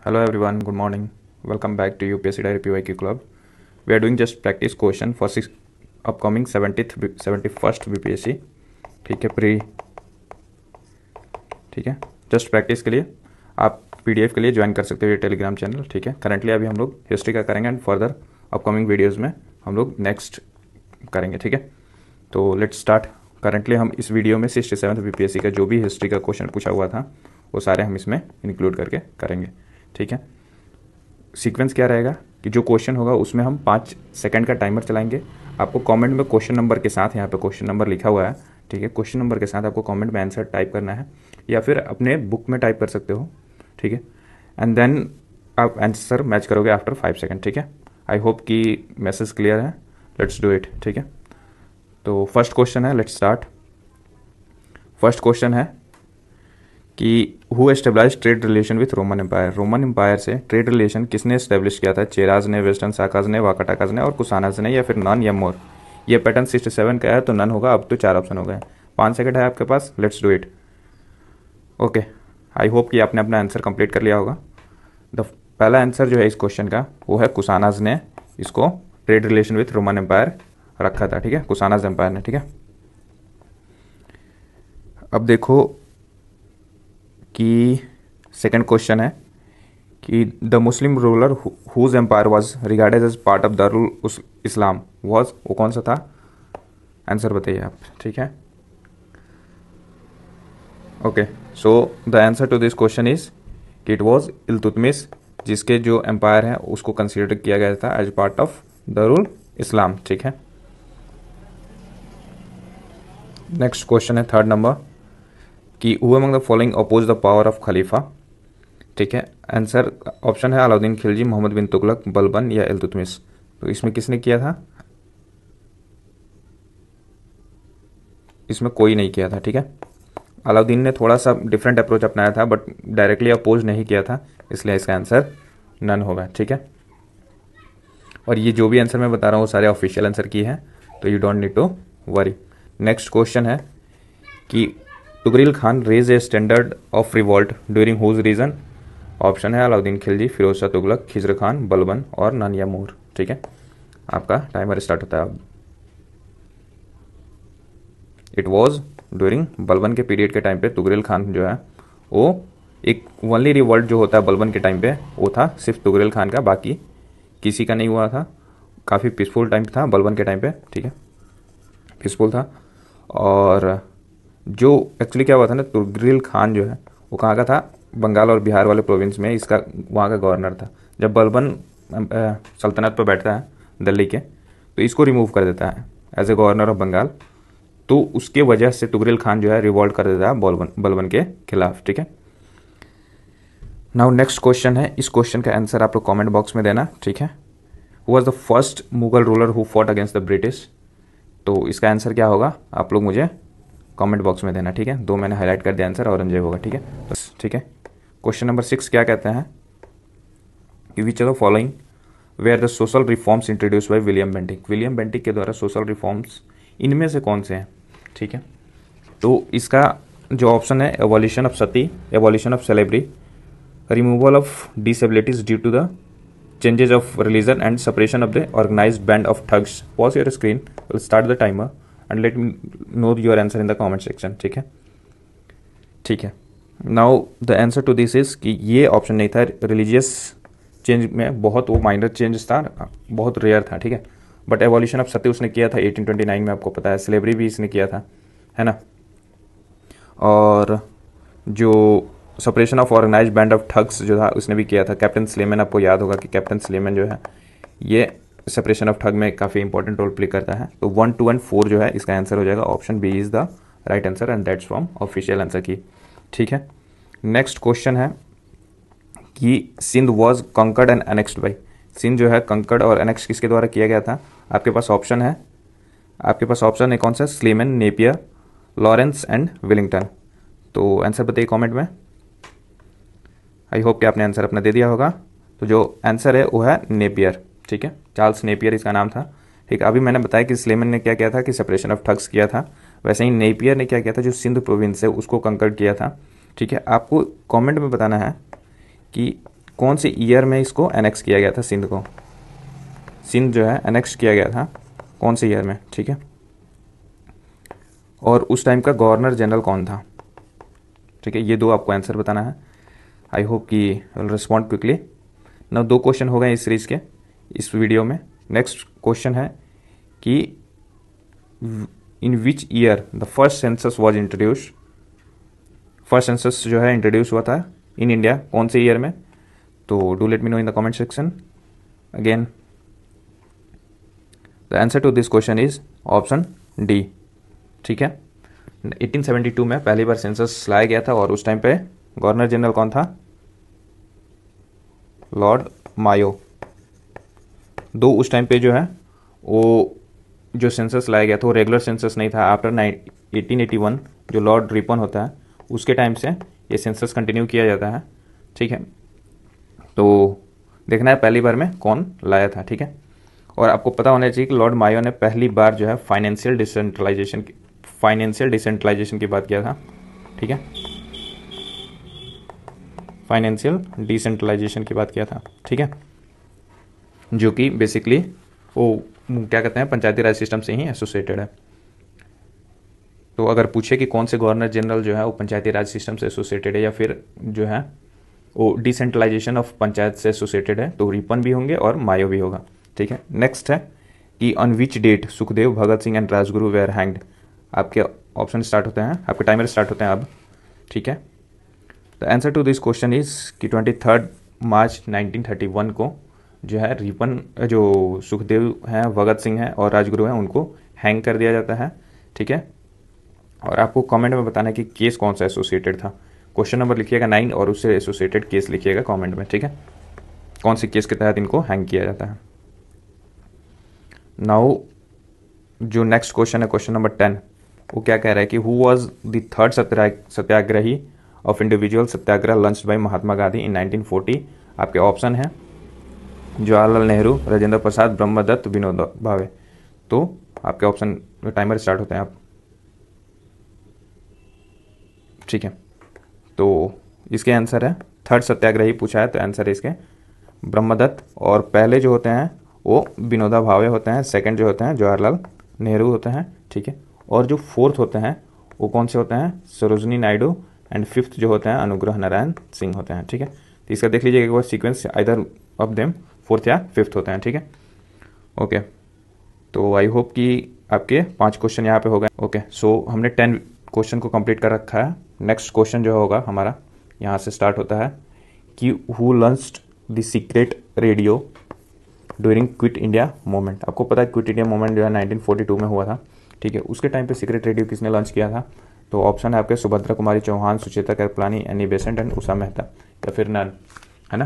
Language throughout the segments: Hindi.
Hello everyone, good morning. Welcome back to UPSC Diary PYQ Club. We are doing just practice question for upcoming 70th 71st BPSC. ठीक है ठीक है, जस्ट प्रैक्टिस के लिए आप PDF के लिए ज्वाइन कर सकते हो ये टेलीग्राम चैनल. ठीक है, करंटली अभी हम लोग हिस्ट्री का करेंगे एंड फर्दर अपकमिंग वीडियोज़ में हम लोग नेक्स्ट करेंगे. ठीक है, तो लेट्स स्टार्ट. करंटली हम इस वीडियो में 67th BPSC का जो भी हिस्ट्री का क्वेश्चन पूछा हुआ था वो सारे हम इसमें इंक्लूड करके करेंगे. ठीक है, सीक्वेंस क्या रहेगा कि जो क्वेश्चन होगा उसमें हम 5 सेकंड का टाइमर चलाएंगे. आपको कमेंट में क्वेश्चन नंबर के साथ, यहाँ पे क्वेश्चन नंबर लिखा हुआ है. ठीक है, क्वेश्चन नंबर के साथ आपको कमेंट में आंसर टाइप करना है या फिर अपने बुक में टाइप कर सकते हो. ठीक है, एंड देन आप आंसर मैच करोगे आफ्टर 5 सेकंड. ठीक है, आई होप कि मैसेज क्लियर है. Let's do it. ठीक है, तो फर्स्ट क्वेश्चन है, लेट्स स्टार्ट. फर्स्ट क्वेश्चन है कि who establish trade relation with Roman empire. Roman empire से ट्रेड रिलेशन किसने एस्टेब्लिश किया था? चेराज ने, वेस्टर्न साकाज ने, वाकाटाकाज ने और कुसानाज ने, या फिर नन या मोर. ये पैटर्न 67 का है तो नन होगा. अब तो 4 ऑप्शन हो गए. 5 सेकंड है आपके पास. Let's do it. Okay, I hope कि आपने अपना आंसर कंप्लीट कर लिया होगा. द पहला आंसर जो है इस क्वेश्चन का वो है कुसानाज ने इसको trade relation with Roman empire रखा था. ठीक है, कुसानाज एम्पायर ने. ठीक है, अब देखो कि सेकंड क्वेश्चन है कि the Muslim ruler whose empire was regarded as part of Darul Islam was, वो कौन सा था? आंसर बताइए आप. ठीक है, okay, so the answer to this question is कि इट वाज इल्तुतमिश, जिसके जो एम्पायर है उसको कंसिडर किया गया था as part of Darul Islam. ठीक है, नेक्स्ट क्वेश्चन है थर्ड नंबर कि who among the following oppose the power of Khalifa. ठीक है, आंसर ऑप्शन है अलाउद्दीन खिलजी, मोहम्मद बिन तुगलक, बलबन या इल्तुतमिश. तो इसमें किसने किया था? इसमें कोई नहीं किया था. ठीक है, अलाउद्दीन ने थोड़ा सा डिफरेंट अप्रोच अपनाया था बट डायरेक्टली अपोज नहीं किया था, इसलिए इसका आंसर नन होगा. ठीक है, और ये जो भी आंसर मैं बता रहा हूँ वो सारे ऑफिशियल आंसर की है, तो you don't need to worry. Next question है कि Tughril Khan raise a standard of revolt during whose region. Option है अलाउद्दीन खिलजी, फिरोज शाह तुगलक, खिजर खान, बलबन और नन या मोर. ठीक है, आपका टाइमर स्टार्ट होता है अब. इट वॉज ड्यूरिंग बलबन के पीरियड के टाइम पे तुगरिल खान जो है वो एक ओनली रिवॉल्ट जो होता है बलबन के टाइम पे वो था सिर्फ तुगरिल खान का, बाकी किसी का नहीं हुआ था. काफ़ी पीसफुल टाइम था बलबन के टाइम पे. ठीक है, पीसफुल था. और जो एक्चुअली क्या हुआ था ना, तुगरिल खान जो है वो कहाँ का था? बंगाल और बिहार वाले प्रोविंस में इसका वहाँ का गवर्नर था. जब बलबन सल्तनत पर बैठता है दिल्ली के तो इसको रिमूव कर देता है as a governor of Bengal. तो उसके वजह से तुगरिल खान जो है रिवॉल्ट कर देता है बलबन के खिलाफ. ठीक है, नाउ नेक्स्ट क्वेश्चन है. इस क्वेश्चन का आंसर आप लोग कॉमेंट बॉक्स में देना. ठीक है, who was the first Mughal ruler who fought against the British. तो इसका आंसर क्या होगा आप लोग मुझे कमेंट बॉक्स में देना. ठीक है, 2 मैंने हाईलाइट कर दिया आंसर, औरंगजेब होगा. ठीक है, बस. ठीक है, क्वेश्चन नंबर 6 क्या कहते हैं कि which of the following were the social reforms introduced by William Bentinck. William Bentinck के द्वारा सोशल रिफॉर्म्स इनमें से कौन से हैं? ठीक है, तो इसका जो ऑप्शन है evolution of sati, evolution of celibacy, removal of disabilities due to the changes of religion and separation of the organised band of thugs. Pause your screen, will start the timer and let me know your answer in the comment section. ठीक है, ठीक है, now the answer to this is कि ये ऑप्शन नहीं था. रिलीजियस चेंज में बहुत वो माइनर चेंज था, बहुत रेयर था. ठीक है, बट एवोल्यूशन ऑफ सती उसने किया था 1829 में, आपको पता है. स्लेवरी भी इसने किया था, है ना. और जो separation of organised band of thugs जो था उसने भी किया था. कैप्टन स्लेमन, आपको याद होगा कि कैप्टन स्लेमन जो है ये सेपरेशन ऑफ ठग में काफ़ी इंपॉर्टेंट रोल प्ले करता है. तो 1, 2 एंड 4 जो है इसका आंसर हो जाएगा. Option B is the right answer and that's from official answer की. ठीक है, नेक्स्ट क्वेश्चन है कि Sindh was conquered and annexed by. Sindh जो है कंकर्ड और एनेक्स किसके द्वारा किया गया था? आपके पास ऑप्शन है, कौन सा? Sleeman, Napier, Lawrence and Willingdon. तो आंसर बताइए कमेंट में. आई होप कि आपने आंसर अपना दे दिया होगा. तो जो आंसर है वो है नेपियर. ठीक है, चार्ल्स नेपियर इसका नाम था. ठीक है, अभी मैंने बताया कि स्लेमन ने क्या किया था कि सेपरेशन ऑफ ठग्स किया था, वैसे ही नेपियर ने क्या किया था जो सिंध प्रोविंस है उसको कंकर्ड किया था. ठीक है, आपको कमेंट में बताना है कि कौन से ईयर में इसको एनेक्स किया गया था सिंध को, सिंध जो है एनेक्स किया गया था कौन से ईयर में, ठीक है। और उस टाइम का गवर्नर जनरल कौन था, ठीक है। ये दो आपको आंसर बताना है। आई होप कि विल रिस्पॉन्ड क्विकली। ना 2 क्वेश्चन हो गए इस सीरीज के इस वीडियो में। नेक्स्ट क्वेश्चन है कि in which year the first census was introduce, first census जो है इंट्रोड्यूस हुआ था इन इंडिया कौन से ईयर में। तो do let me know in the comment section. Again the answer to this question is option D, ठीक है। 1872 में पहली बार सेंसस लाया गया था और उस टाइम पे गवर्नर जनरल कौन था, लॉर्ड मायो। दो उस टाइम पे जो है वो जो सेंसस लाया गया था वो रेगुलर सेंसस नहीं था। आफ्टर 1881 जो लॉर्ड रिपन होता है उसके टाइम से ये सेंसस कंटिन्यू किया जाता है, ठीक है। तो देखना है पहली बार में कौन लाया था, ठीक है। और आपको पता होना चाहिए कि लॉर्ड मायो ने पहली बार जो है फाइनेंशियल डिसेंट्रलाइजेशन की बात किया था, ठीक है। फाइनेंशियल डिसेंट्रलाइजेशन की बात किया था, ठीक है, जो कि बेसिकली वो क्या कहते हैं पंचायती राज सिस्टम से ही एसोसिएटेड है। तो अगर पूछे कि कौन से गवर्नर जनरल जो है वो पंचायती राज सिस्टम से एसोसिएटेड है या फिर जो है वो डिसेंट्रलाइजेशन ऑफ पंचायत से एसोसिएटेड है, तो रिपन भी होंगे और मायो भी होगा, ठीक है। नेक्स्ट है कि on which date Sukhdev, Bhagat Singh and Rajguru were hanged. आपके ऑप्शन स्टार्ट होते हैं, आपके टाइमर स्टार्ट होते हैं अब, ठीक है। The answer to this question is कि 23 मार्च 1931 को जो है रिपन, जो सुखदेव हैं, भगत सिंह हैं और राजगुरु हैं, उनको हैंग कर दिया जाता है, ठीक है। और आपको कमेंट में बताना है कि केस कौन सा एसोसिएटेड था। क्वेश्चन नंबर लिखिएगा 9 और उससे एसोसिएटेड केस लिखिएगा कमेंट में, ठीक है, कौन सी केस के तहत इनको हैंग किया जाता है। नाउ जो नेक्स्ट क्वेश्चन है क्वेश्चन नंबर 10, वो क्या कह रहा है कि who was the third satyagrahi of individual satyagraha launched by Mahatma Gandhi in 1940। आपके ऑप्शन है जवाहरलाल नेहरू, राजेंद्र प्रसाद, ब्रह्मदत्त, विनोबा भावे। तो आपके ऑप्शन टाइमर स्टार्ट होते हैं आप, ठीक है। तो इसके आंसर है थर्ड सत्याग्रही पूछा है तो आंसर है इसके ब्रह्मदत्त। और पहले जो होते हैं वो विनोबा भावे होते हैं, सेकंड जो होते हैं जवाहरलाल नेहरू होते हैं, ठीक है। और जो फोर्थ होते हैं वो कौन से होते हैं, सरोजनी नायडू, एंड फिफ्थ जो होते हैं अनुग्रह नारायण सिंह होते हैं, ठीक है। तो इसका देख लीजिए एक बार sequence, either of them fourth या फिफ्थ होते हैं, ठीक है। ओके, तो आई होप कि आपके 5 क्वेश्चन यहाँ पे हो गए। ओके, सो हमने 10 क्वेश्चन को कंप्लीट कर रखा है। नेक्स्ट क्वेश्चन जो होगा हमारा यहाँ से स्टार्ट होता है कि who launched the secret radio during quit India movement. आपको पता है क्विट इंडिया मूवमेंट जो है 1942 में हुआ था, ठीक है। उसके टाइम पे सीक्रेट रेडियो किसने लॉन्च किया था। तो ऑप्शन है आपके Subhadra Kumari Chauhan, Sucheta Kripalani, Annie Besant and Usha Mehta, या फिर नन, है ना।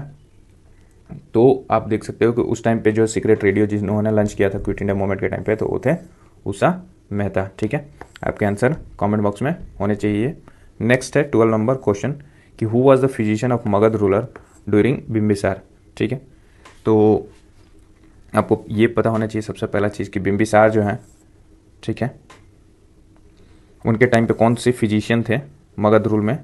तो आप देख सकते हो कि उस टाइम पे जो सीक्रेट रेडियो जिन्होंने लॉन्च किया था क्विट इंडिया मूवमेंट के टाइम पे, तो वो थे उषा मेहता, ठीक है। आपके आंसर कमेंट बॉक्स में होने चाहिए। नेक्स्ट है 12 नंबर क्वेश्चन कि who was the physician of Magadh ruler during Bimbisara, ठीक है। तो आपको ये पता होना चाहिए सबसे पहला चीज़ कि बिम्बिसार जो है, ठीक है, उनके टाइम पे कौन से फिजिशियन थे मगध रूल में।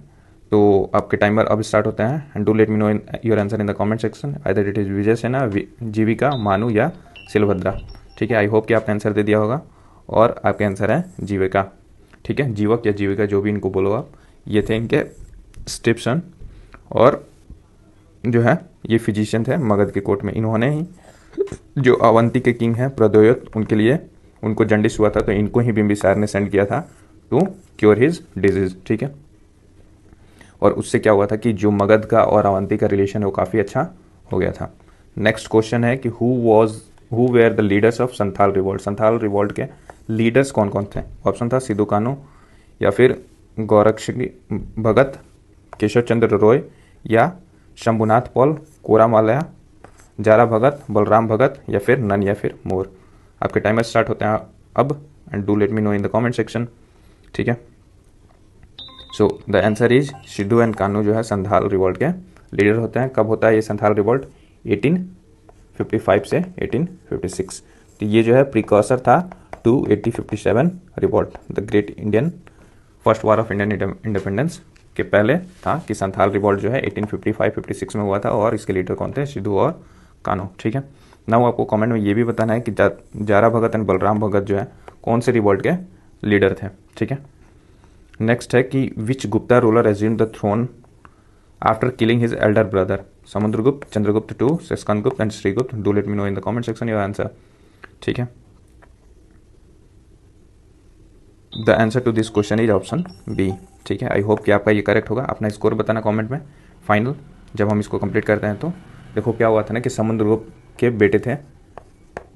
तो आपके टाइमर अब स्टार्ट होता है and do let me know your answer in the comment section, either it is Vijay Sena, Jivika, मानु या सिलभद्रा, ठीक है। आई होप कि आपने आंसर दे दिया होगा और आपका आंसर है जीविका, ठीक है। जीवक या जीविका जो भी इनको बोलो आप, ये थे इनके स्टिप्सन और जो है ये फिजिशियन थे मगध के कोर्ट में। इन्होंने ही जो अवंती के किंग हैं प्रद्योत, उनके लिए उनको जंडिस हुआ था तो इनको ही बिम्बिसार ने सेंड किया था टू क्योर हिज डिजीज, ठीक है। और उससे क्या हुआ था कि जो मगध का और अवंती का रिलेशन है वो काफ़ी अच्छा हो गया था। नेक्स्ट क्वेश्चन है कि who were the leaders of Santhal revolt. Santhal revolt के लीडर्स कौन कौन थे। ऑप्शन था सिद्धू कान्हू या फिर गोरक्षगी भगत, केशव चंद्र रॉय या शंभुनाथ पॉल, कोरामालया, जारा भगत, बलराम भगत या फिर नन या फिर मोर। आपके टाइमर स्टार्ट होते हैं अब and do let me know in the comment section, ठीक है। सो the answer is Sidhu and Kanhu जो है संथाल रिवोल्ट के लीडर होते हैं। कब होता है ये संथाल रिवोल्ट, 1855 से 1856। तो ये जो है प्रिकॉसर था to 1857 revolt, the great Indian first war of Indian independence, के पहले था कि संथाल रिवॉल्ट जो है 1855-56 में हुआ था, और इसके लीडर कौन थे, सिद्धू और कान्हू। ठीक है, नाउ आपको कमेंट में ये भी बताना है कि जारा भगत एंड बलराम भगत जो है कौन से रिवॉल्ट के लीडर थे। ठीक है, नेक्स्ट है कि which Gupta ruler assumed the throne after killing his elder brother, Samudragupta, Chandragupta two, शक्सकंद and Shrigupta. Do let me know in the comment section your answer. ठीक है, the answer to this question is option B. ठीक है, आई होप कि आपका ये करेक्ट होगा। अपना स्कोर बताना कमेंट में फाइनल जब हम इसको कंप्लीट करते हैं। तो देखो क्या हुआ था ना कि समुद्रगुप्त के बेटे थे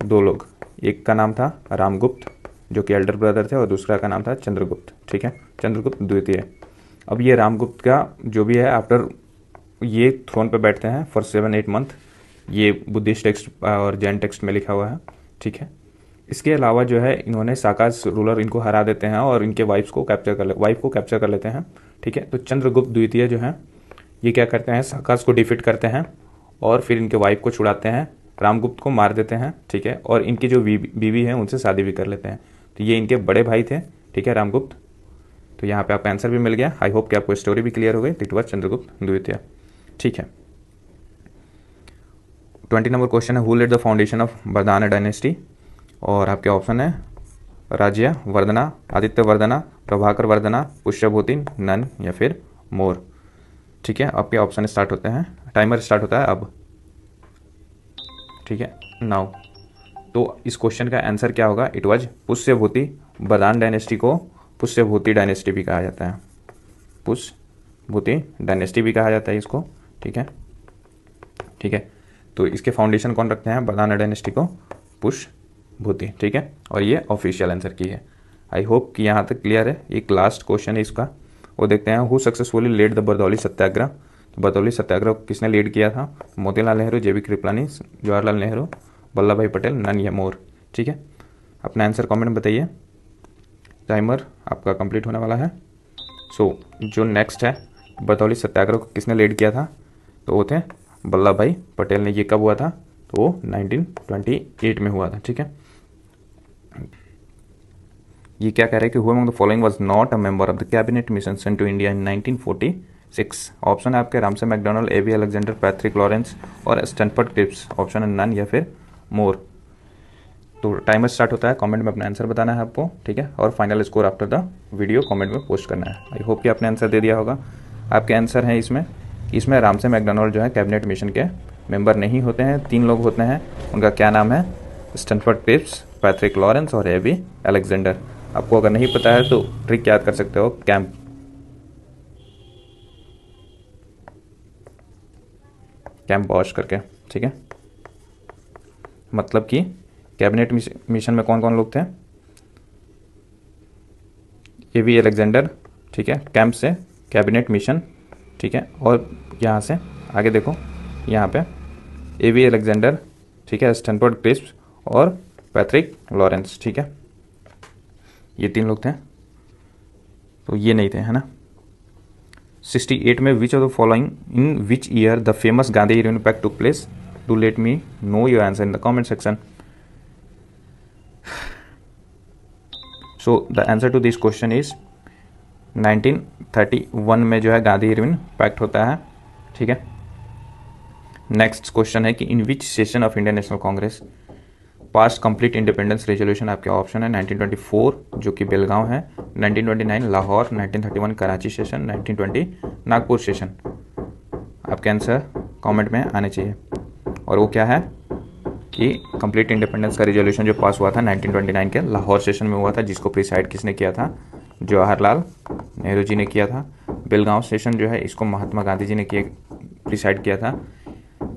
दो लोग, एक का नाम था रामगुप्त जो कि एल्डर ब्रदर थे, और दूसरा का नाम था चंद्रगुप्त। ठीक है, चंद्रगुप्त द्वितीय। अब ये रामगुप्त का जो भी है आफ्टर ये थ्रोन पे बैठते हैं फॉर 7-8 मंथ, ये बुद्धिस्ट टेक्स्ट और जैन टेक्स्ट में लिखा हुआ है। ठीक है, इसके अलावा जो है इन्होंने साकास रूलर इनको हरा देते हैं और इनके वाइफ को कैप्चर कर लेते हैं। ठीक है, तो चंद्रगुप्त द्वितीय जो है ये क्या करते हैं, साकास को डिफीट करते हैं और फिर इनके वाइफ को छुड़ाते हैं, रामगुप्त को मार देते हैं। ठीक है, और इनकी जो बीवी है उनसे शादी भी कर लेते हैं। तो ये इनके बड़े भाई थे। ठीक है, रामगुप्त। तो यहाँ पे आपका आंसर भी मिल गया। आई होप कि आपको स्टोरी भी क्लियर हो गई। इट वॉज चंद्रगुप्त द्वितीय। ठीक है, 20 नंबर क्वेश्चन है, who laid the foundation of Vardhana dynasty, और आपके ऑप्शन है राज्य वर्धना, आदित्य वर्धना, प्रभाकर वर्धना, पुष्यभूति, नन या फिर मोर। ठीक है, आपके ऑप्शन स्टार्ट होते हैं, टाइमर स्टार्ट होता है अब। ठीक है, नाउ तो इस क्वेश्चन का आंसर क्या होगा, it was Pushyabhuti. Vardhana dynasty को पुष्यभूति डायनेस्टी भी कहा जाता है, पुष्यभूति डायनेस्टी भी कहा जाता है इसको। ठीक है, ठीक है, तो इसके फाउंडेशन कौन रखते हैं वर्धना डायनेस्टी को, पुष्यभूति। ठीक है, और ये ऑफिशियल आंसर की है। आई होप कि यहाँ तक क्लियर है। एक लास्ट क्वेश्चन है इसका, वो देखते हैं, who successfully led the Bardoli satyagraha. Bardoli satyagraha किसने लीड किया था, मोतीलाल नेहरू, जेबी कृपलानी, जवाहरलाल नेहरू, वल्लभ भाई पटेल, नन या मोर। ठीक है, अपना आंसर कमेंट में बताइए। टाइमर आपका कंप्लीट होने वाला है। सो जो नेक्स्ट है, बरदौली सत्याग्रह को किसने लीड किया था, तो वो थे वल्लभ भाई पटेल ने। ये कब हुआ था, तो वो 1928 में हुआ था। ठीक है, ये क्या कह रहे हैं कि who among the following was not a member of the cabinet mission sent to India in 1946। Option है आपके Ramsay MacDonald, A V Alexander, Patrick Lawrence और स्टैनफोर्ड क्रिप्स। ऑप्शन है नन या फिर मोर। तो टाइमर स्टार्ट होता है, कमेंट में अपना आंसर बताना है आपको। ठीक है, और final score after the video comment में पोस्ट करना है। आई होप कि आपने आंसर दे दिया होगा। आपके आंसर हैं इसमें रामसे मैकडोनल्ड जो है कैबिनेट मिशन के मेंबर नहीं होते हैं, 3 लोग होते हैं। उनका क्या नाम है, स्टैनफोर्ड क्रिप्स, पैट्रिक लॉरेंस और एवी अलेक्जेंडर। आपको अगर नहीं पता है तो ट्रिक याद कर सकते हो, कैंप वॉश करके। ठीक है, मतलब कि कैबिनेट मिशन में कौन कौन लोग थे, एवी अलेक्जेंडर। ठीक है, कैंप से कैबिनेट मिशन। ठीक है, और यहाँ से आगे देखो, यहाँ पे एवी अलेक्जेंडर, ठीक है, स्टैनफोर्ड क्रिप्स और पैट्रिक लॉरेंस। ठीक है, ये 3 लोग थे, तो ये नहीं थे, है ना। 68 में which of the following, in which year the famous Gandhi Irwin pact took place. Do let me know your answer in the comment section. So the answer to this question is 1931 में जो है गांधी यूनियन पैक्ट होता है। ठीक है, नेक्स्ट क्वेश्चन है कि in which session of Indian National Congress passed complete independence resolution. आपके ऑप्शन है 1924 जो कि बेलगांव है, 1929 लाहौर, 1931 कराची सेशन, 1920 नागपुर सेशन। आपके आंसर कमेंट में आने चाहिए। और वो क्या है कि कंप्लीट इंडिपेंडेंस का रेजोल्यूशन जो पास हुआ था 1929 के लाहौर सेशन में हुआ था, जिसको प्रिसाइड किसने किया था, जवाहरलाल नेहरू जी ने किया था। बेलगांव सेशन जो है इसको महात्मा गांधी जी ने प्रिसाइड किया था।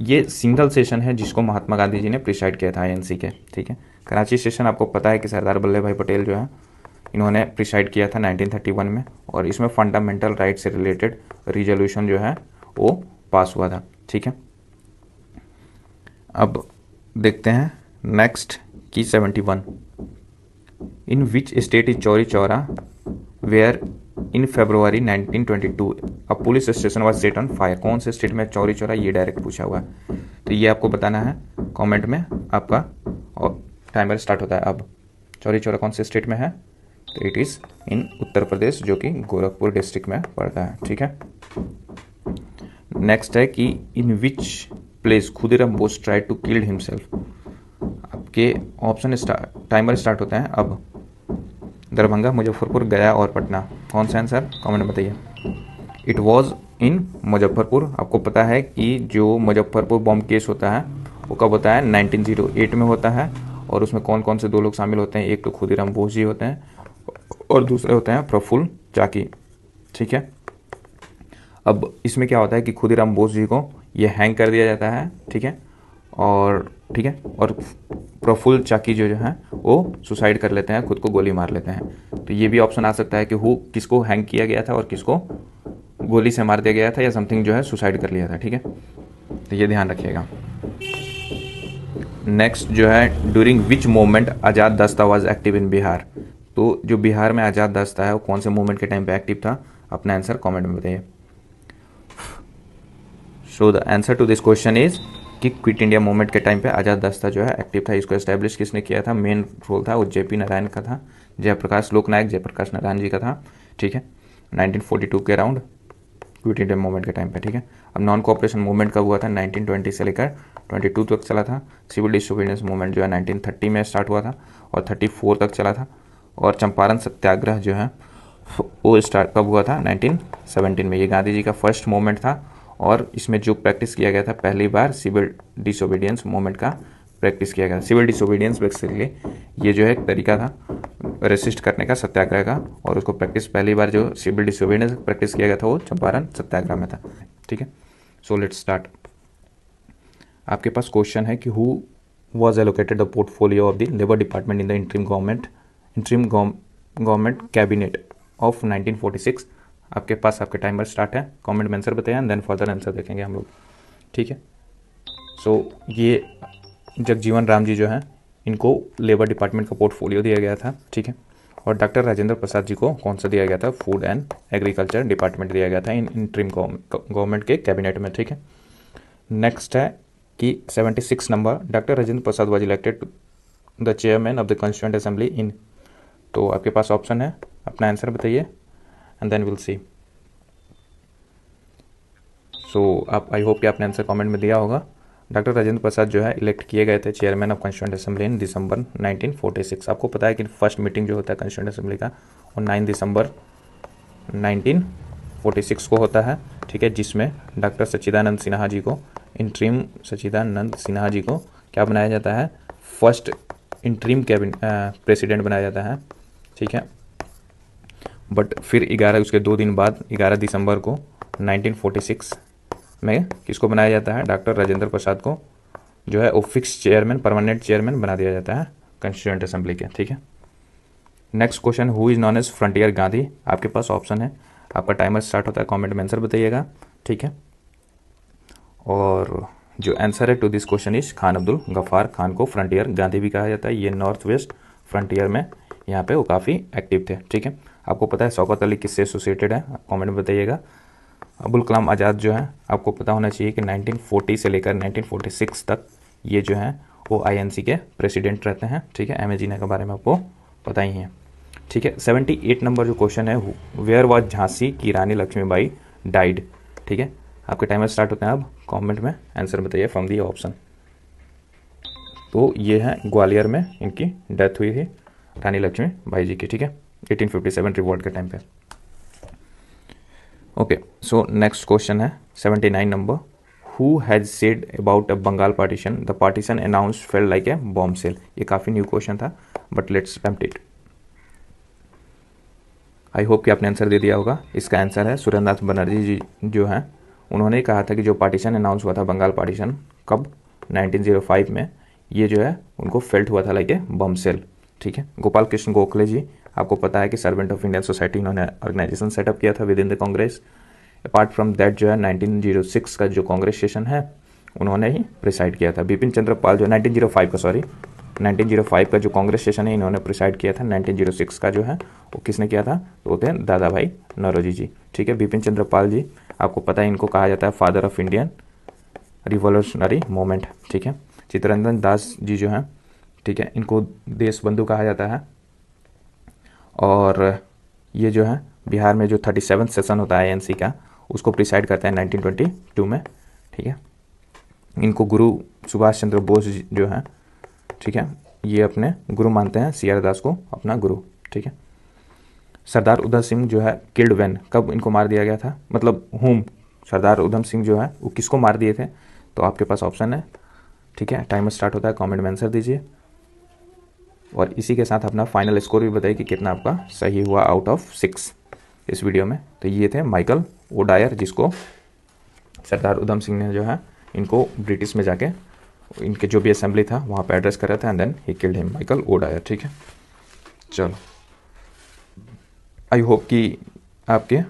ये सिंगल सेशन है जिसको महात्मा गांधी जी ने प्रिसाइड किया था आईएनसी के। ठीक है, कराची सेशन आपको पता है कि सरदार वल्लभ भाई पटेल जो है इन्होंने प्रिसाइड किया था 1931 में, और इसमें फंडामेंटल राइट से रिलेटेड रिजोल्यूशन जो है वो पास हुआ था। ठीक है, अब देखते हैं नेक्स्ट की 71, in which state is Chauri Chaura where in February 1922 a police station was set on fire. कौन से स्टेट में चौरी चौरा, ये डायरेक्ट पूछा हुआ है, तो ये आपको बताना है कमेंट में आपका, और टाइमर स्टार्ट होता है अब। चौरी चौरा कौन से स्टेट में है, तो it is in Uttar Pradesh, जो कि गोरखपुर डिस्ट्रिक्ट में पड़ता है। ठीक है, नेक्स्ट है कि in which place Khudiram Bose try to killed himself. आपके ऑप्शन टाइमर स्टार्ट होता है अब। दरभंगा, मुजफ्फरपुर, गया और पटना। कौन सा आंसर, कमेंट में बताइए। It was in Muzaffarpur. आपको पता है कि जो मुजफ्फरपुर बॉम्ब केस होता है वो कब होता है, 1908 में होता है। और उसमें कौन कौन से दो लोग शामिल होते हैं, एक तो खुदीराम बोस जी होते हैं और दूसरे होते हैं प्रफुल्ल चाकी। ठीक है, अब इसमें क्या होता है कि खुदीराम बोस जी को ये हैंग कर दिया जाता है। ठीक है, और प्रफुल्ल चाकी जो है वो सुसाइड कर लेते हैं, खुद को गोली मार लेते हैं। तो ये भी ऑप्शन आ सकता है कि किसको हैंग किया गया था और किसको गोली से मार दिया गया था या समथिंग जो है सुसाइड कर लिया था। ठीक है, तो ये ध्यान रखिएगा। नेक्स्ट जो है, ड्यूरिंग विच मूवमेंट आज़ाद दस्ता वाज एक्टिव इन बिहार। तो जो बिहार में आज़ाद दस्ता है वो कौन से मूवमेंट के टाइम पे एक्टिव था, अपना आंसर कमेंट में बताइए। So the answer to this question is कि क्विट इंडिया मूवमेंट के टाइम पे आज़ाद दस्ता जो है एक्टिव था। इसको एस्टेब्लिश किसने किया था, मेन रोल था वो जेपी नारायण का था, जयप्रकाश लोकनायक जयप्रकाश नारायण जी का था। ठीक है, 1942 के अराउंड क्विट इंडिया मूवमेंट के टाइम पे। ठीक है, अब नॉन कोऑपरेशन मूवमेंट कब हुआ था, 1920 से लेकर 22 तक चला था। सिविल डिसोबीडियंस मूवमेंट जो है 1930 में स्टार्ट हुआ था और 34 तक चला था। और चंपारण सत्याग्रह जो है वो स्टार्ट कब हुआ था, 1917 में। ये गांधी जी का फर्स्ट मूवमेंट था और इसमें जो प्रैक्टिस किया गया था पहली बार सिविल डिसोबीडियंस मूवमेंट का प्रैक्टिस किया गया। सिविल डिसोबीडियंस बेसिकली ये जो है एक तरीका था रेसिस्ट करने का सत्याग्रह का, और उसको प्रैक्टिस पहली बार जो सिविल डिसोबीडियंस प्रैक्टिस किया गया था वो चंपारण सत्याग्रह में था। ठीक है, सो लेट्स स्टार्ट। आपके पास क्वेश्चन है कि who was allocated the portfolio of the labour department in the interim government cabinet of 1946। आपके पास आपके टाइमर स्टार्ट है, कमेंट में आंसर बताइए एंड देन फर्दर आंसर देखेंगे हम लोग। ठीक है, सो ये जगजीवन राम जी जो हैं इनको लेबर डिपार्टमेंट का पोर्टफोलियो दिया गया था। ठीक है, और डॉक्टर राजेंद्र प्रसाद जी को कौन सा दिया गया था, फूड एंड एग्रीकल्चर डिपार्टमेंट दिया गया था इन इंटरिम गवर्नमेंट के कैबिनेट में। ठीक है, नेक्स्ट है कि 76 number, doctor Rajendra Prasad was elected the chairman of the constituent assembly इन। तो आपके पास ऑप्शन है, अपना आंसर बताइए एंड देन विल सी। सो आप आई होप कि आपने आंसर कमेंट में दिया होगा। डॉक्टर राजेंद्र प्रसाद जो है इलेक्ट किए गए थे chairman of constituent assembly in December 1946। आपको पता है कि फर्स्ट मीटिंग जो होता है कॉन्स्टिट्यूएंट असेंबली का वो 9 दिसंबर 1946 को होता है। ठीक है, जिसमें डॉक्टर सच्चिदानंद सिन्हा जी को सच्चिदानंद सिन्हा जी को क्या बनाया जाता है, फर्स्ट इंटरिम प्रेसिडेंट बनाया जाता है। ठीक है, बट फिर 11 उसके 2 दिन बाद 11 दिसंबर को 1946 में किसको बनाया जाता है, डॉक्टर राजेंद्र प्रसाद को जो है वो फिक्स चेयरमैन परमानेंट चेयरमैन बना दिया जाता है कॉन्स्टिट्यूएंट असेंबली के। ठीक है, next question, who is known as Frontier Gandhi. आपके पास ऑप्शन है, आपका टाइमर स्टार्ट होता है, कमेंट में आंसर बताइएगा। ठीक है, और जो आंसर है to this question is Khan Abdul Ghaffar Khan को फ्रंटियर गांधी भी कहा जाता है। ये नॉर्थ वेस्ट फ्रंटियर में यहाँ पे वो काफ़ी एक्टिव थे। ठीक है, आपको पता है शौकत अली किससे एसोसिएटेड है, कमेंट में बताइएगा। अबुल कलाम आज़ाद जो है आपको पता होना चाहिए कि 1940 से लेकर 1946 तक ये जो है वो INC के प्रेसिडेंट रहते हैं। ठीक है, MA जीना के बारे में आपको पता ही है। ठीक है, 78 नंबर जो क्वेश्चन है, वेयर वॉज झांसी की रानी लक्ष्मीबाई डाइड। ठीक है, आपके टाइमर स्टार्ट होते हैं अब, कमेंट में आंसर बताइए फ्रॉम दी ऑप्शन। तो ये है ग्वालियर में इनकी डेथ हुई थी रानी लक्ष्मीबाई जी की। ठीक है, 1857 रिवॉल्ट के टाइम पे। ओके, सो नेक्स्ट क्वेश्चन है 79 number, who has said about a Bengal partition the partition announced felt like a bombshell. ये काफ़ी न्यू क्वेश्चन था but let's attempt it. I hope कि आपने आंसर दे दिया होगा। इसका आंसर है सुरेंद्रनाथ बनर्जी जी जो हैं उन्होंने कहा था कि जो पार्टीशन अनाउंस हुआ था बंगाल पार्टीशन कब, 1905 में, ये जो है उनको फेल्ट हुआ था लाइक ए बम सेल। ठीक है, गोपाल कृष्ण गोखले जी आपको पता है कि सर्वेंट ऑफ इंडियन सोसाइटी इन्होंने ऑर्गेनाइजेशन सेटअप किया था with in the Congress. Apart from that जो है 1906 का जो कांग्रेस सेशन है उन्होंने ही प्रिसाइड किया था। बिपिन चंद्र पाल जो 1905 का जो कांग्रेस सेशन है इन्होंने प्रिसाइड किया था। 1906 का जो है वो किसने किया था, तो वो थे दादा भाई नौरोजी जी। ठीक है, बिपिन चंद्र पाल जी आपको पता है इनको कहा जाता है father of Indian revolutionary movement. ठीक है, चित्तरंजन दास जी जो हैं, ठीक है, इनको देश बंधु कहा जाता है। और ये जो है बिहार में जो 37th सेशन होता है ANC का, उसको प्रिसाइड करते हैं 1922 में, ठीक है। इनको गुरु सुभाष चंद्र बोस जो है, ठीक है, ये अपने गुरु मानते हैं, CR दास को अपना गुरु, ठीक है। सरदार उधम सिंह जो है किल्ड व्हेन, कब इनको मार दिया गया था, मतलब हुम, सरदार उधम सिंह जो है वो किसको मार दिए थे, तो आपके पास ऑप्शन है, ठीक है। टाइमर स्टार्ट होता है, कमेंट में आंसर दीजिए और इसी के साथ अपना फाइनल स्कोर भी बताइए कि कितना आपका सही हुआ आउट ऑफ 6 इस वीडियो में। तो ये थे माइकल ओडायर, जिसको सरदार उधम सिंह ने जो है इनको ब्रिटिश में जाके इनके जो भी असेंबली था वहाँ पे एड्रेस करा था, and then he killed him, Michael O'Dwyer, ठीक है। चलो, आई होप कि आपके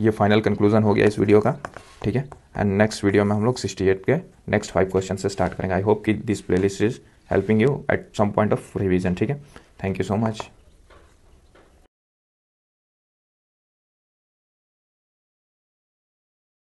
ये फाइनल कंक्लूजन हो गया इस वीडियो का, ठीक है। एंड नेक्स्ट वीडियो में हम लोग 68 के नेक्स्ट 5 क्वेश्चन से स्टार्ट करेंगे। आई होप कि this playlist is helping you at some point of revision, ठीक है। Thank you so much.